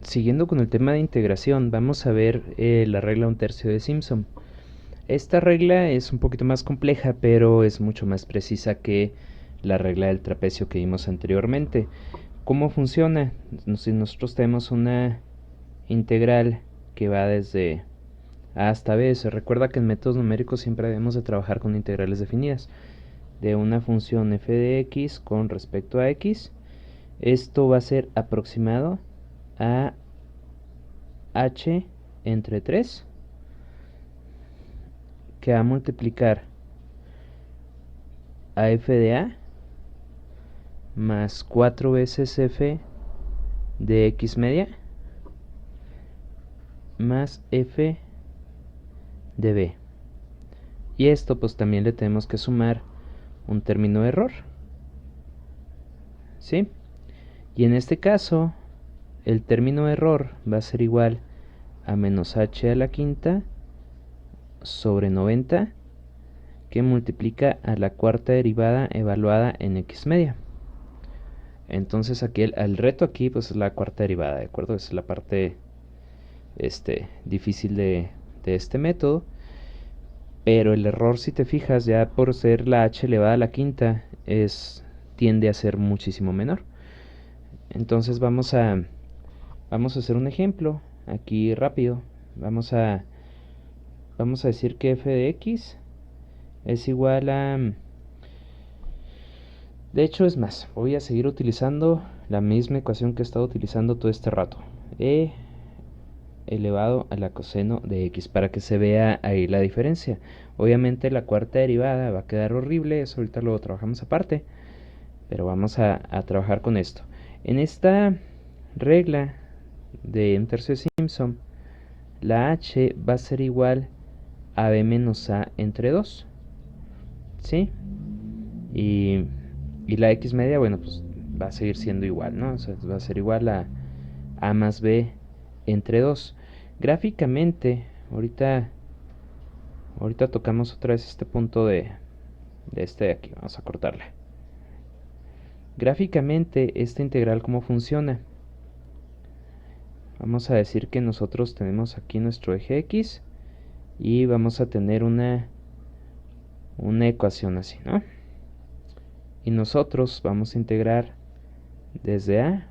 Siguiendo con el tema de integración, vamos a ver la regla 1/3 de Simpson. Esta regla es un poquito más compleja, pero es mucho más precisa que la regla del trapecio que vimos anteriormente. ¿Cómo funciona? Si nosotros tenemos una integral que va desde A hasta B, se recuerda que en métodos numéricos siempre debemos de trabajar con integrales definidas de una función f de x con respecto a x. Esto va a ser aproximado a h entre 3, que va a multiplicar a f de a más 4 veces f de x media más f de b. Y esto pues también le tenemos que sumar un término de error, ¿sí? Y en este caso el término de error va a ser igual a menos h a la quinta sobre 90, que multiplica a la cuarta derivada evaluada en x media. Entonces aquí el reto aquí pues es la cuarta derivada, ¿de acuerdo? Es la parte difícil de este método. Pero el error, si te fijas, ya por ser la h elevada a la quinta, tiende a ser muchísimo menor. Entonces vamos a hacer un ejemplo aquí rápido. Vamos a decir que f de x es igual a... De hecho, es más, voy a seguir utilizando la misma ecuación que he estado utilizando todo este rato. E elevado a la coseno de x, para que se vea ahí la diferencia. Obviamente la cuarta derivada va a quedar horrible, eso ahorita lo trabajamos aparte, pero vamos a trabajar con esto. En esta regla de 1/3 de Simpson, la h va a ser igual a b menos a entre 2, ¿sí? Y la x media, bueno, pues va a seguir siendo igual, ¿no? O sea, va a ser igual a más b entre 2. Gráficamente, ahorita tocamos otra vez este punto de este de aquí. Vamos a cortarle. Gráficamente, esta integral, ¿cómo funciona? Vamos a decir que nosotros tenemos aquí nuestro eje x y vamos a tener una ecuación así, ¿no? Y nosotros vamos a integrar desde a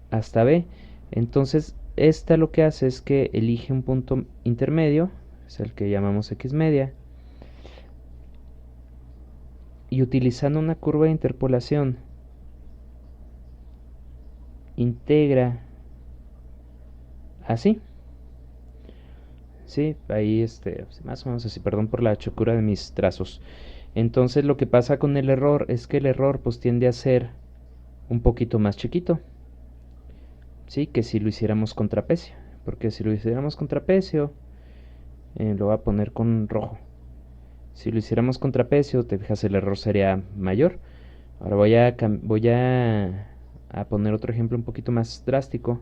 hasta b. Entonces, esta lo que hace es que elige un punto intermedio, es el que llamamos x media, y utilizando una curva de interpolación integra así, sí, ahí más o menos así, perdón por la chocura de mis trazos. Entonces lo que pasa con el error es que el error pues tiende a ser un poquito más chiquito, sí, que si lo hiciéramos con trapecio, porque si lo hiciéramos con trapecio, lo voy a poner con rojo. Si lo hiciéramos con trapecio, te fijas, el error sería mayor. Ahora voy a poner otro ejemplo un poquito más drástico.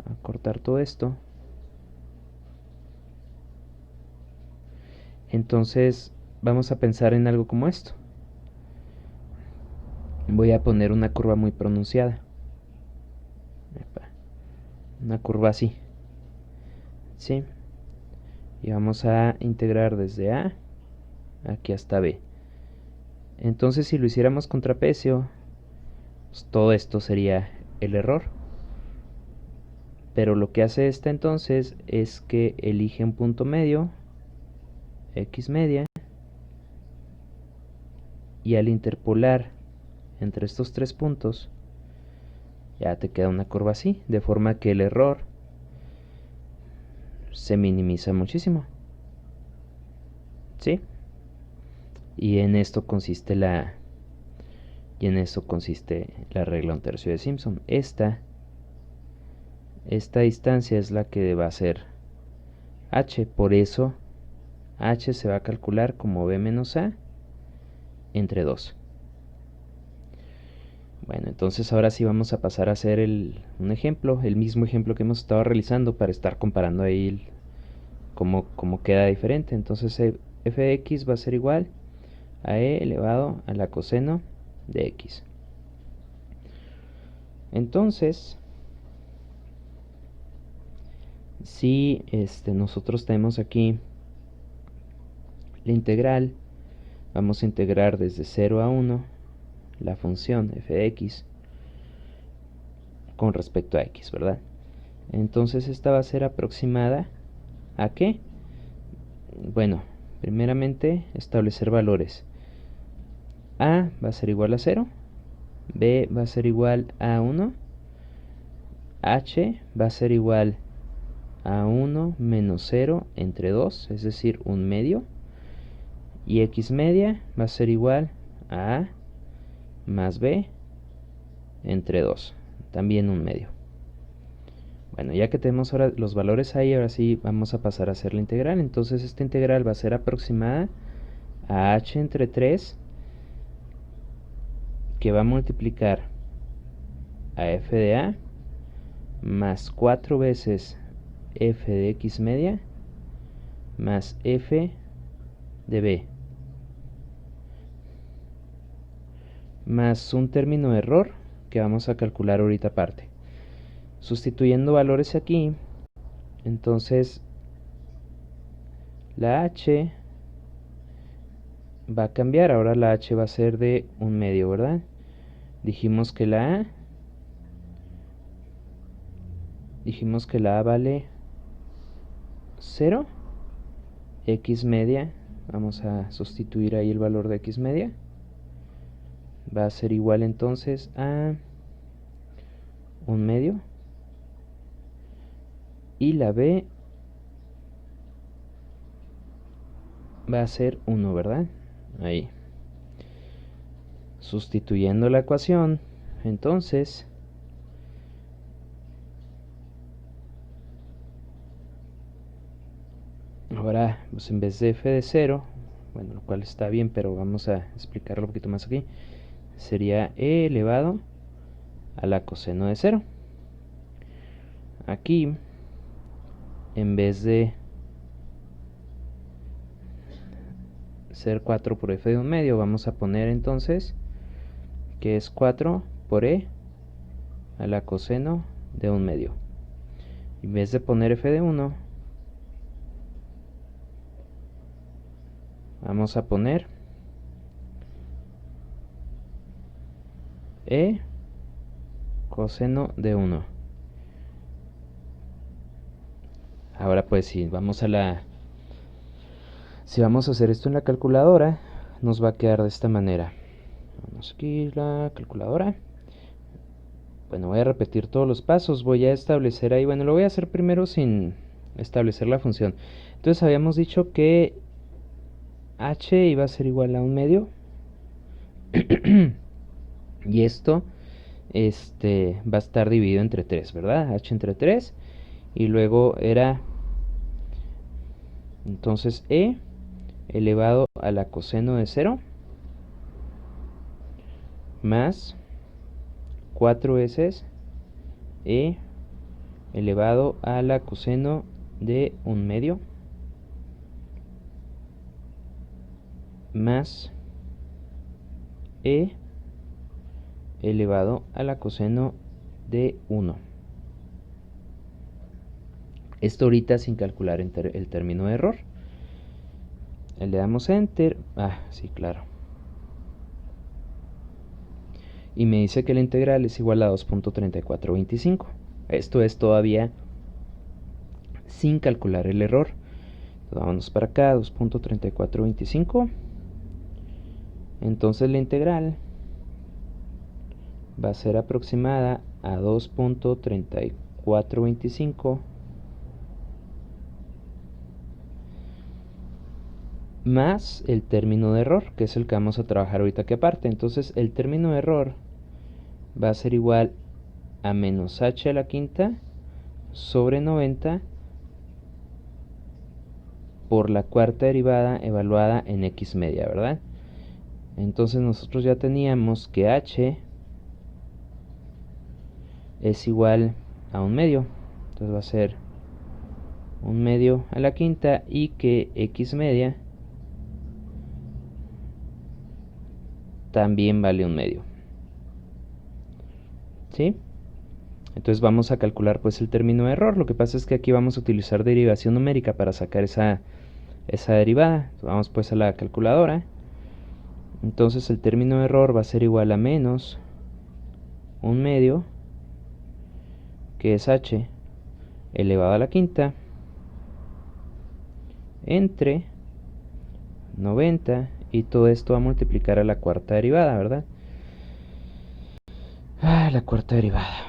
A cortar todo esto. Entonces vamos a pensar en algo como esto. Voy a poner una curva muy pronunciada. Una curva así. ¿Sí? Y vamos a integrar desde A aquí hasta B. Entonces si lo hiciéramos con trapecio, pues todo esto sería el error. Pero lo que hace esta entonces es que elige un punto medio, x media, y al interpolar entre estos tres puntos, ya te queda una curva así, de forma que el error se minimiza muchísimo, ¿sí? Y en esto consiste la regla 1/3 de Simpson. Esta distancia es la que va a ser h, por eso h se va a calcular como b menos a entre 2. Bueno, entonces ahora sí vamos a pasar a hacer un ejemplo, el mismo ejemplo que hemos estado realizando, para estar comparando ahí cómo queda diferente. Entonces f de x va a ser igual a e elevado a la coseno de x. Entonces si nosotros tenemos aquí la integral, vamos a integrar desde 0 a 1 la función f de x con respecto a x, ¿verdad? Entonces esta va a ser aproximada ¿a qué? Bueno, primeramente establecer valores. A va a ser igual a 0, B va a ser igual a 1, H va a ser igual a 1 menos 0 entre 2, es decir, un medio, y x media va a ser igual a A más B entre 2, también un medio. Bueno, ya que tenemos ahora los valores ahí, ahora sí vamos a pasar a hacer la integral. Entonces esta integral va a ser aproximada a h entre 3, que va a multiplicar a f de a más 4 veces f de x media más f de b, más un término de error que vamos a calcular ahorita aparte. Sustituyendo valores aquí, entonces la h va a cambiar. Ahora la h va a ser de un medio, ¿verdad? Dijimos que la a vale 0, x media, vamos a sustituir ahí el valor de x media, va a ser igual entonces a un medio, y la b va a ser 1, ¿verdad? Ahí. Sustituyendo la ecuación, entonces ahora, pues en vez de f de 0, bueno, lo cual está bien, pero vamos a explicarlo un poquito más aquí, sería e elevado a la coseno de 0. Aquí, en vez de ser 4 por f de un medio, vamos a poner entonces que es 4 por e a la coseno de un medio. En vez de poner f de 1, vamos a poner e coseno de 1. Ahora pues si vamos a hacer esto en la calculadora, nos va a quedar de esta manera. Vamos aquí la calculadora. Bueno, voy a repetir todos los pasos. Voy a establecer ahí, bueno, lo voy a hacer primero sin establecer la función. Entonces habíamos dicho que h iba a ser igual a un medio. Y esto va a estar dividido entre 3, ¿verdad? H entre 3. Y luego era entonces e elevado a la coseno de 0 más 4 veces e elevado a la coseno de un medio más e elevado a la coseno de 1. Esto ahorita sin calcular el término de error. Le damos enter. Sí, claro. Y me dice que la integral es igual a 2.3425. Esto es todavía sin calcular el error. Entonces, vámonos para acá, 2.3425. Entonces la integral va a ser aproximada a 2.3425 más el término de error, que es el que vamos a trabajar ahorita que aparte. Entonces el término de error va a ser igual a menos h a la quinta sobre 90 por la cuarta derivada evaluada en x media, ¿verdad? Entonces nosotros ya teníamos que h es igual a un medio. Entonces va a ser un medio a la quinta, y que x media también vale un medio. ¿Sí? Entonces vamos a calcular pues el término de error. Lo que pasa es que aquí vamos a utilizar derivación numérica para sacar esa derivada. Vamos pues a la calculadora. Entonces el término de error va a ser igual a menos 1/2, que es h elevado a la quinta, entre 90, y todo esto va a multiplicar a la cuarta derivada, ¿verdad? La cuarta derivada.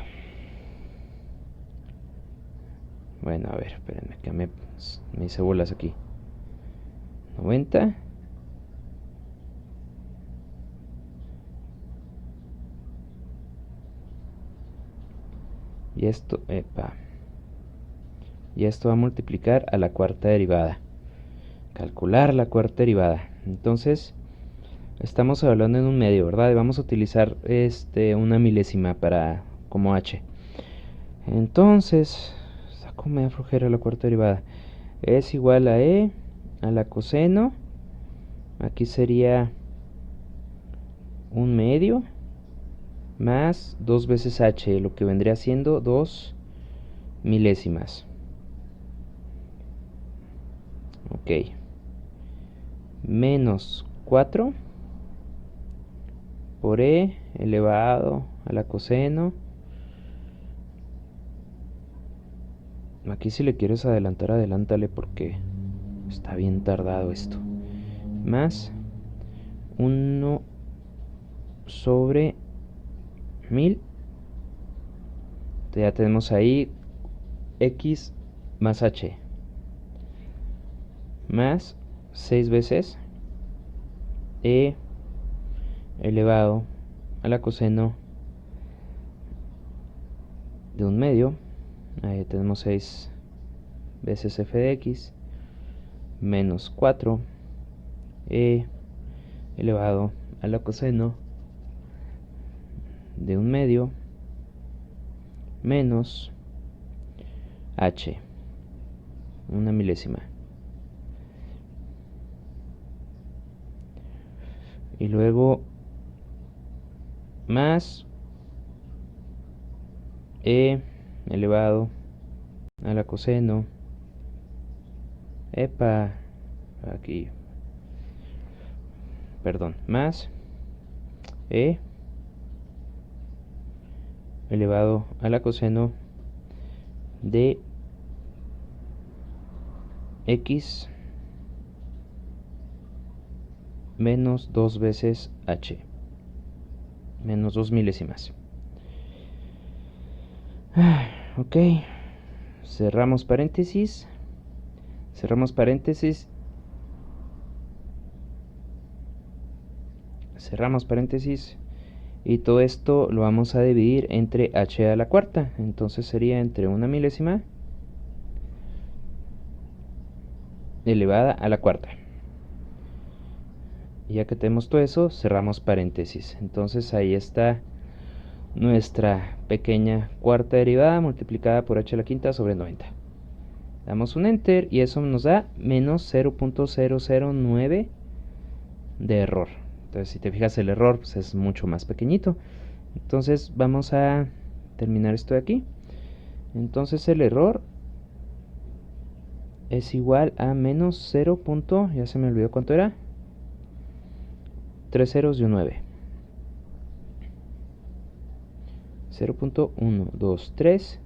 Bueno, a ver, espérenme, que me hice bolas aquí. 90 y esto, y esto va a multiplicar a la cuarta derivada. Calcular la cuarta derivada. Entonces estamos hablando en un medio, ¿verdad? Y vamos a utilizar una milésima para como h. Entonces, saco me da flojera la cuarta derivada. Es igual a e a la coseno. Aquí sería 1/2 más 2 veces h, lo que vendría siendo 2 milésimas. Ok. Menos 4 por e elevado a la coseno. Aquí si le quieres adelantar, adelántale porque está bien tardado esto. Más 1 sobre 1000. Ya tenemos ahí x más h. Más 6 veces e elevado a la coseno de 1/2. Ahí tenemos 6 veces f de x menos 4 e elevado a la coseno de 1/2 menos h, 1 milésima. Y luego más e elevado a la coseno, aquí, perdón, más e elevado a la coseno de x menos 2 veces h, menos 2 milésimas. Ok, cerramos paréntesis, cerramos paréntesis y todo esto lo vamos a dividir entre h a la cuarta. Entonces sería entre 1 milésima elevada a la cuarta. Y ya que tenemos todo eso, cerramos paréntesis. Entonces ahí está nuestra pequeña cuarta derivada multiplicada por h a la quinta sobre 90. Damos un enter y eso nos da menos 0.009 de error. Entonces si te fijas, el error pues, es mucho más pequeñito. Entonces vamos a terminar esto de aquí. Entonces el error es igual a menos 0. Ya se me olvidó cuánto era. 3 ceros y un 9. 0.123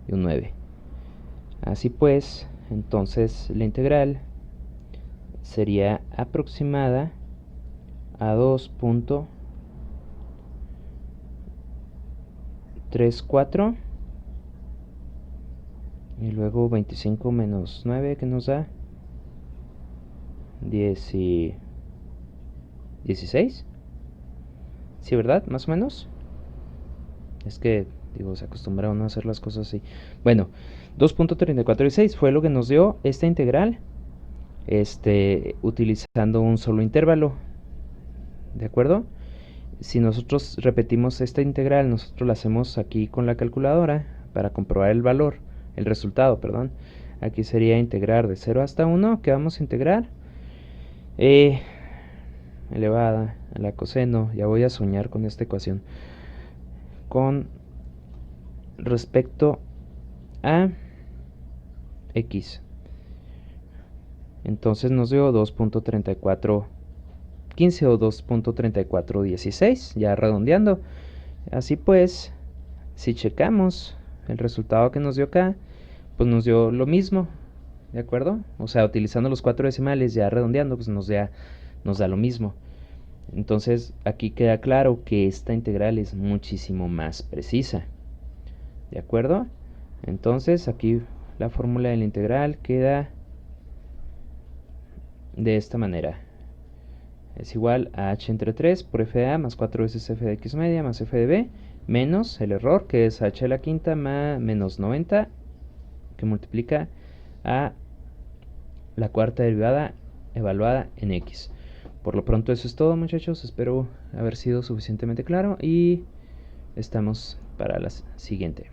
y un 9. Así pues, entonces la integral sería aproximada a 2.34 y luego 25 menos 9 que nos da 16. ¿Sí, verdad? Más o menos. Es que, digo, se acostumbraron a hacer las cosas así. Bueno, 2.3416 fue lo que nos dio esta integral, utilizando un solo intervalo. ¿De acuerdo? Si nosotros repetimos esta integral, nosotros la hacemos aquí con la calculadora para comprobar el valor, el resultado, perdón. Aquí sería integrar de 0 hasta 1, que vamos a integrar e elevada a la coseno, ya voy a soñar con esta ecuación, con respecto a x. Entonces nos dio 2.3415 o 2.3416, ya redondeando. Así pues, si checamos el resultado que nos dio acá, pues nos dio lo mismo, ¿de acuerdo? O sea, utilizando los 4 decimales, ya redondeando, pues nos da lo mismo. Entonces aquí queda claro que esta integral es muchísimo más precisa, ¿de acuerdo? Entonces aquí la fórmula de la integral queda de esta manera. Es igual a h entre 3 por f de a más 4 veces f de x media más f de b menos el error, que es h a la quinta más menos 90, que multiplica a la cuarta derivada evaluada en x. Por lo pronto eso es todo, muchachos. Espero haber sido suficientemente claro y estamos para la siguiente.